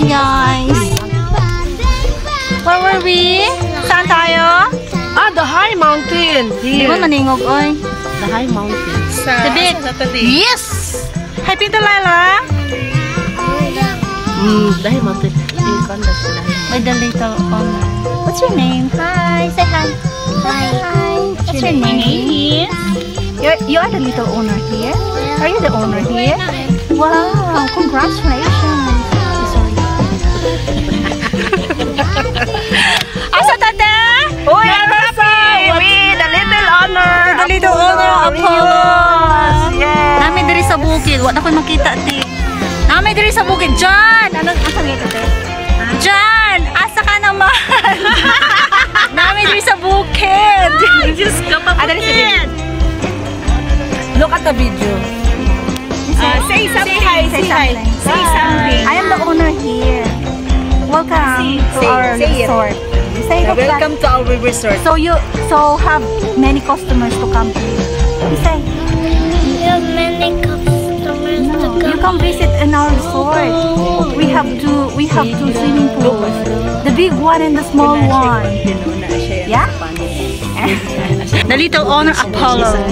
morning, guys. Where were we? Saan tayo? The high mountain. Di ba maningog, oy? The high mountain. Tabi. Yes! Hi, Tita Laila. The high mountain. With the little owner. What's your name? Hi, say hi. Hi. What's your name? You are the little owner here? Are you the owner here? Wow, congratulations. Sorry. Asa tate? Uy, we the little owner. The little owner of Apollo. Yes. Nami diri sa bukid. Wa na ko makita ti. Nami diri sa bukid. John! Ano asa gito te? John! Asa ka naman? Nami diri sa bukid. Just come up. Look at the video. Say something. Say something. I am the owner here. Welcome to our resort. Say it. Welcome to our resort. So have many customers to come to you. Say. We have many customers to come. You come visit in our resort. We have two swimming pools. The big one and the small one. Yeah? The little owner Apollo.